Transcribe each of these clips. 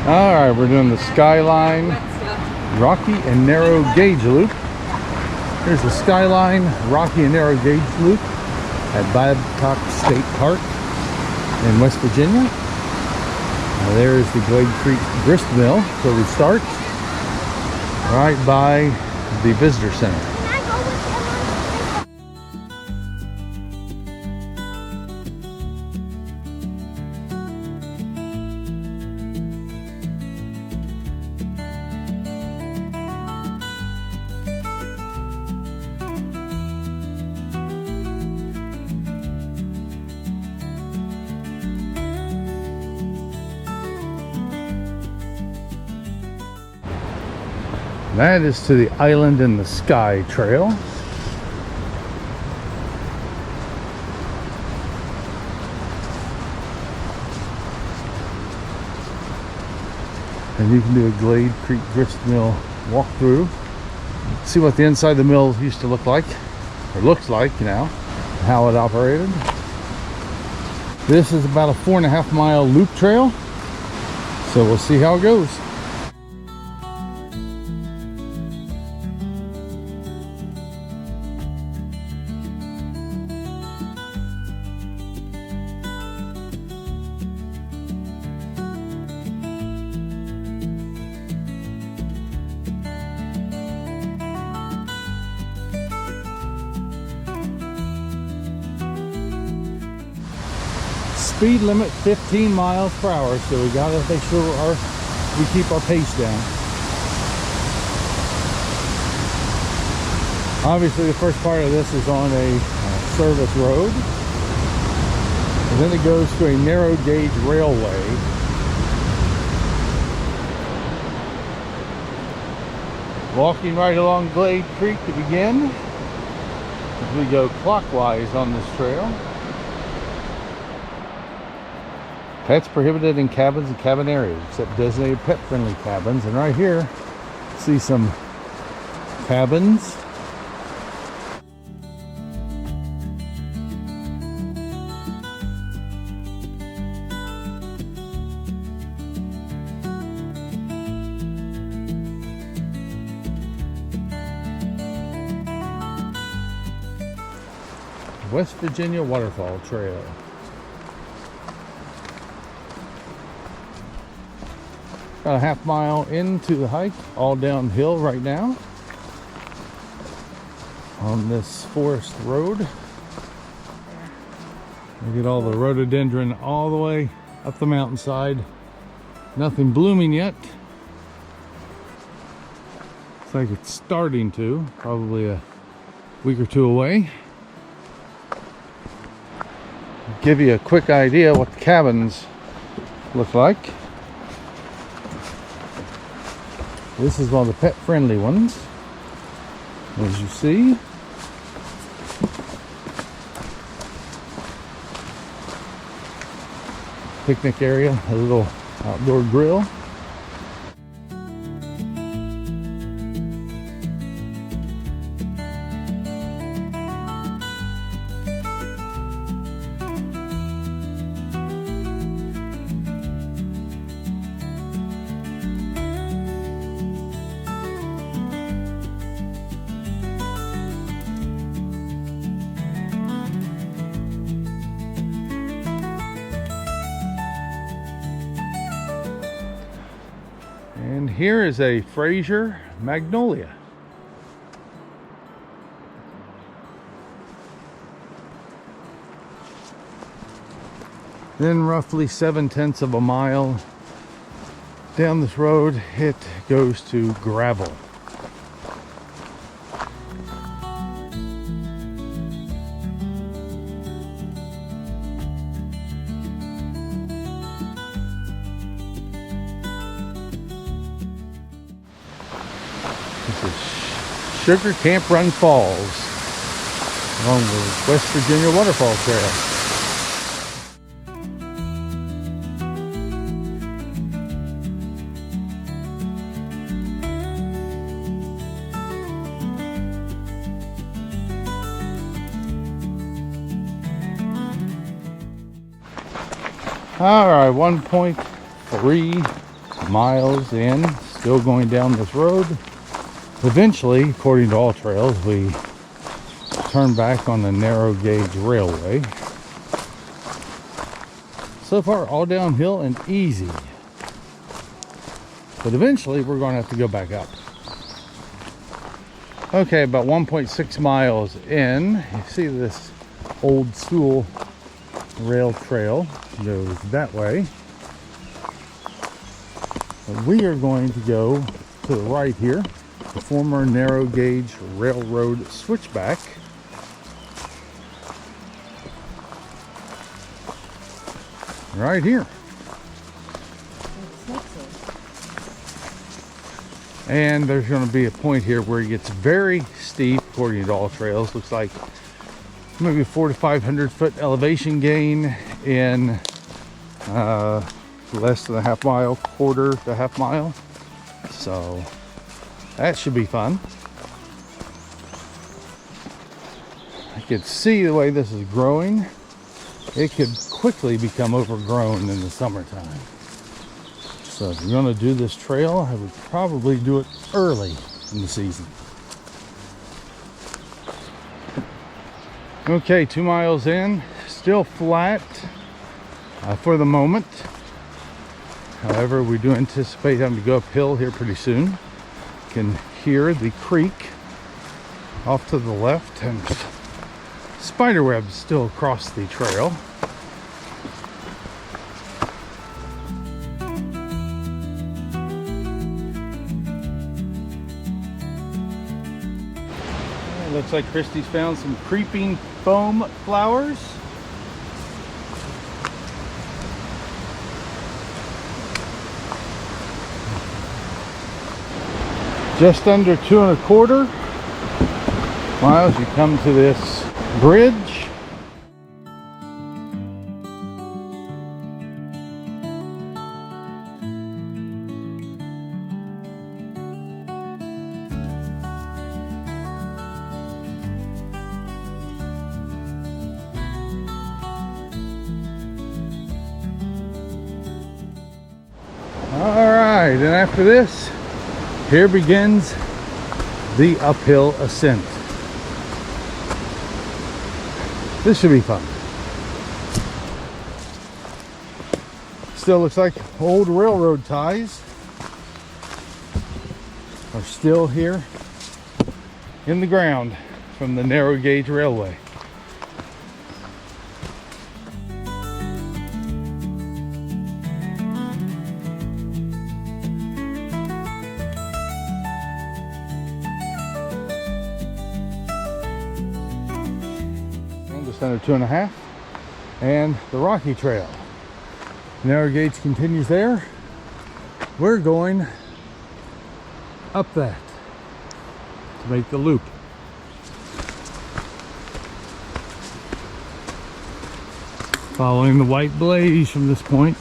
All right, we're doing the Skyline Rocky and Narrow Gauge Loop. Here's the Skyline Rocky and Narrow Gauge Loop at Babcock State Park in West Virginia. There's the Glade Creek Grist Mill, where we start, right by the visitor center. That is to the Island in the Sky Trail. And you can do a Glade Creek Grist Mill walkthrough. See what the inside of the mill used to look like, or looks like now, how it operated. This is about a 4.5 mile loop trail, so we'll see how it goes. Speed limit 15 miles per hour, so we gotta make sure we keep our pace down. Obviously the first part of this is on a service road, and then it goes to a narrow gauge railway. Walking right along Glade Creek to begin, as we go clockwise on this trail. Pets prohibited in cabins and cabin areas, except designated pet-friendly cabins. And right here, see some cabins. West Virginia Waterfall Trail. About a half mile into the hike, all downhill right now on this forest road. We get all the rhododendron all the way up the mountainside. Nothing blooming yet. Looks like it's starting to, probably a week or two away. Give you a quick idea what the cabins look like. This is one of the pet-friendly ones, as you see. Picnic area, a little outdoor grill. And here is a Fraser magnolia. Then roughly 7/10 of a mile down this road, it goes to gravel. This is Sugar Camp Run Falls along the West Virginia Waterfall Trail. All right, 1.3 miles in, still going down this road. Eventually, according to all trails, we turn back on the narrow gauge railway. So far, all downhill and easy. But eventually, we're going to have to go back up. Okay, about 1.6 miles in, you see this old school rail trail goes that way. And we are going to go to the right here, the former narrow gauge railroad switchback. Right here. And there's going to be a point here where it gets very steep, according to all trails. Looks like maybe 400 to 500 foot elevation gain in less than a half mile, quarter to half mile. So that should be fun. I can see the way this is growing. It could quickly become overgrown in the summertime. So if you're going to do this trail, I would probably do it early in the season. Okay, 2 miles in, still flat for the moment. However, we do anticipate having to go uphill here pretty soon. You can hear the creek off to the left, and spiderwebs still across the trail. Looks like Christy's found some creeping foam flowers. Just under 2.25 miles, you come to this bridge. Alright, and after this, here begins the uphill ascent. This should be fun. Still looks like old railroad ties are still here in the ground from the narrow gauge railway. Just under 2.5, and the Rocky Trail. Narrow gauge continues there. We're going up that to make the loop. Following the white blaze from this point.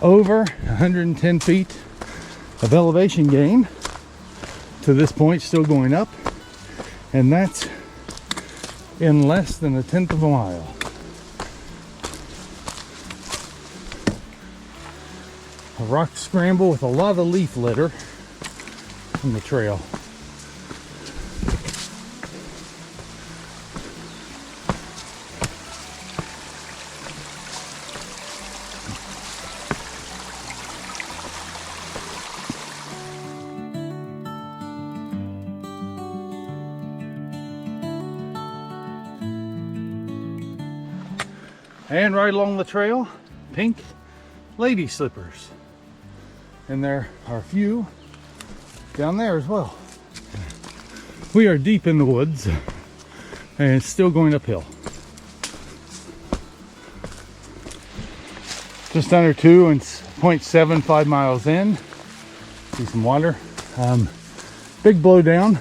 Over 110 feet of elevation gain to this point, still going up, and that's in less than 1/10 of a mile. A rock scramble with a lot of leaf litter from the trail. And right along the trail, pink lady slippers. And there are a few down there as well. We are deep in the woods, and it's still going uphill. Just under 2.75 miles in. See some water. Big blowdown.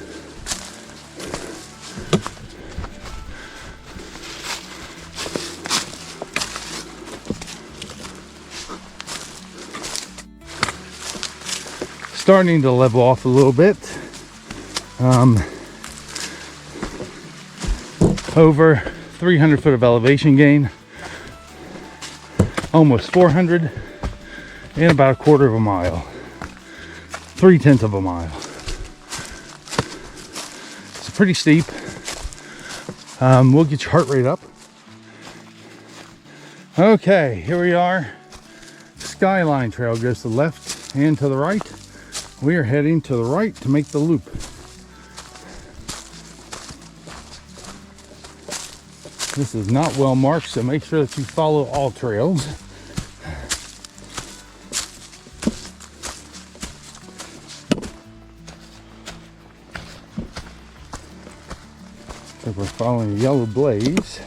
Starting to level off a little bit. Over 300 foot of elevation gain, almost 400, and about a quarter of a mile, 3/10 of a mile. It's pretty steep. We'll get your heart rate up. Okay, here we are. Skyline Trail goes to the left and to the right. We are heading to the right to make the loop. This is not well marked, so make sure that you follow all trails. So we're following the yellow blaze.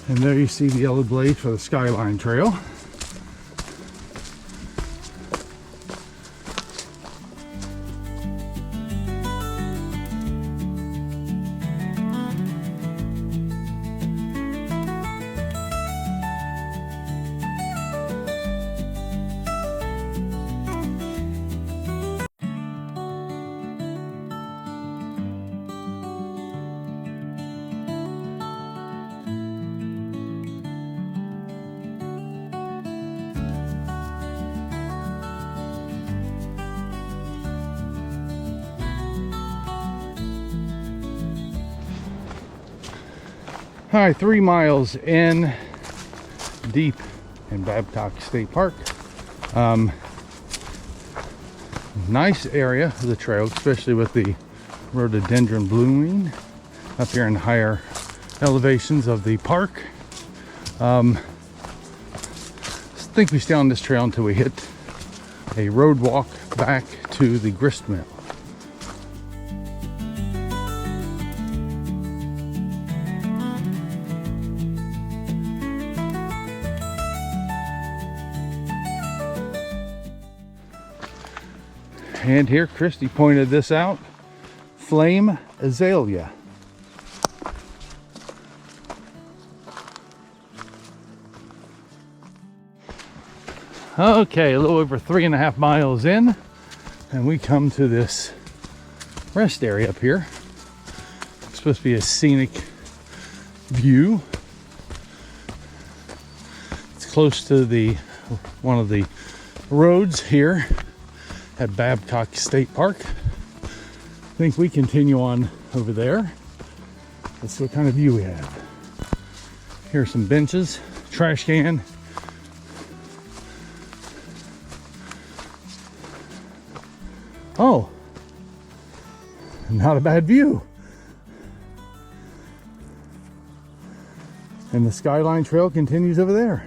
And there you see the yellow blaze for the Skyline Trail. All right, 3 miles in deep in Babcock State Park. Nice area of the trail, especially with the rhododendron blooming up here in higher elevations of the park. I think we stay on this trail until we hit a road walk back to the Grist Mill. And here, Christy pointed this out, flame azalea. Okay, a little over 3.5 miles in, and we come to this rest area up here. It's supposed to be a scenic view. It's close to one of the roads here at Babcock State Park. I think we continue on over there. That's what kind of view we have. Here are some benches, trash can. Oh, not a bad view. And the Skyline Trail continues over there.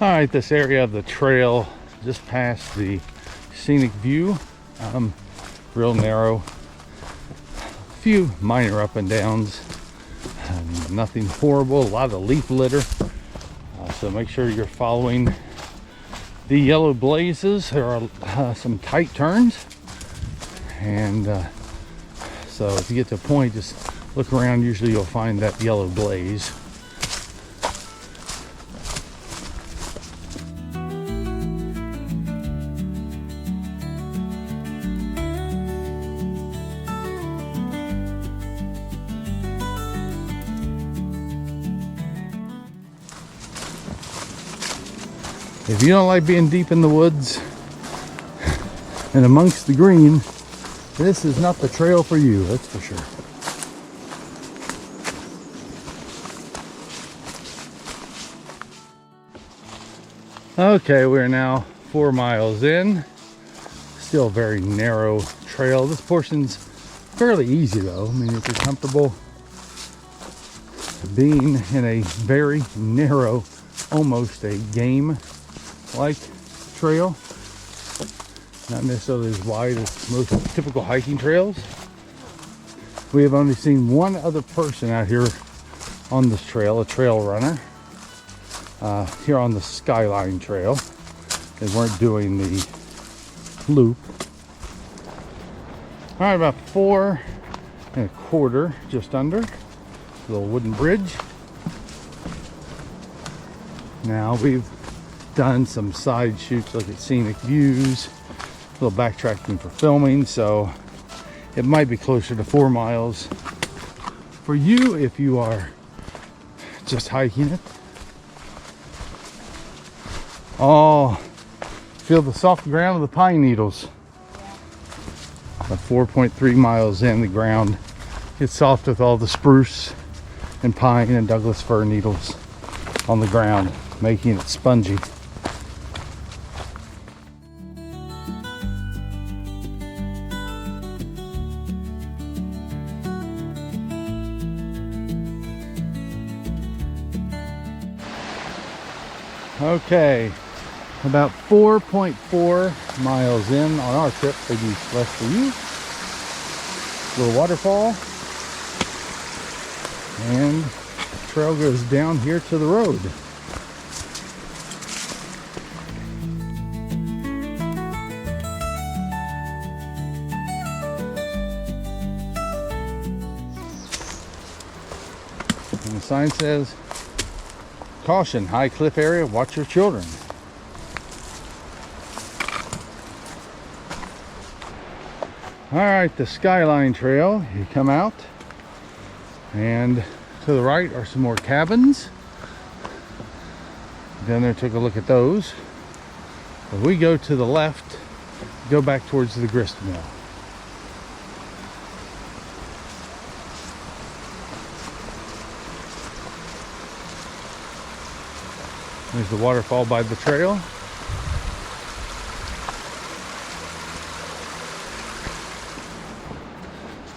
All right, this area of the trail just past the scenic view, real narrow, a few minor up and downs, nothing horrible, a lot of leaf litter, so make sure you're following the yellow blazes. There are some tight turns, and so if you get to a point, just look around. Usually you'll find that yellow blaze. If you don't like being deep in the woods and amongst the green, this is not the trail for you, that's for sure. Okay, we're now 4 miles in. Still a very narrow trail. This portion's fairly easy though. I mean, if you're comfortable being in a very narrow, almost a game-like trail, not necessarily as wide as most typical hiking trails. We have only seen one other person out here on this trail, a trail runner, here on the Skyline Trail. They weren't doing the loop. All right, about 4 and a quarter, just under. Little wooden bridge. Now we've done some side shoots, look at scenic views, a little backtracking for filming, so it might be closer to 4 miles for you if you are just hiking it. Oh, feel the soft ground of the pine needles. About 4.3 miles in, the ground gets soft with all the spruce and pine and Douglas fir needles on the ground, making it spongy. Okay, about 4.4 miles in on our trip, maybe less for you. Little waterfall, and the trail goes down here to the road. And the sign says, "Caution, high cliff area, watch your children." All right, the Skyline Trail, you come out, and to the right are some more cabins. Down there, took a look at those. But we go to the left, go back towards the Grist Mill. There's the waterfall by the trail.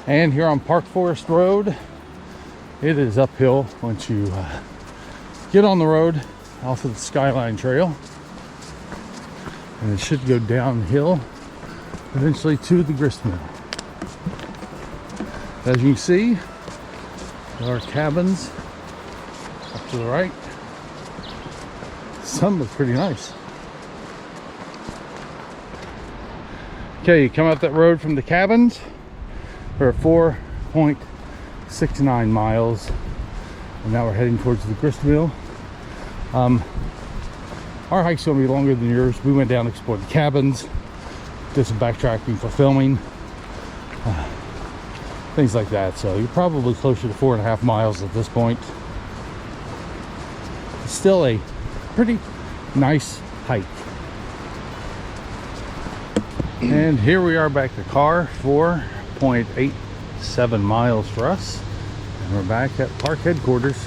And here on Park Forest Road, it is uphill once you get on the road off of the Skyline Trail. And it should go downhill eventually to the Grist Mill. As you can see, there are cabins up to the right. Some look pretty nice. Okay, you come out that road from the cabins. We're at 4.69 miles, and now we're heading towards the Grist Mill. Our hike's gonna be longer than yours. We went down and explored the cabins, did some backtracking for filming, things like that. So you're probably closer to 4.5 miles at this point. It's still a pretty nice hike. And here we are back to car, 4.87 miles for us, and we're back at park headquarters.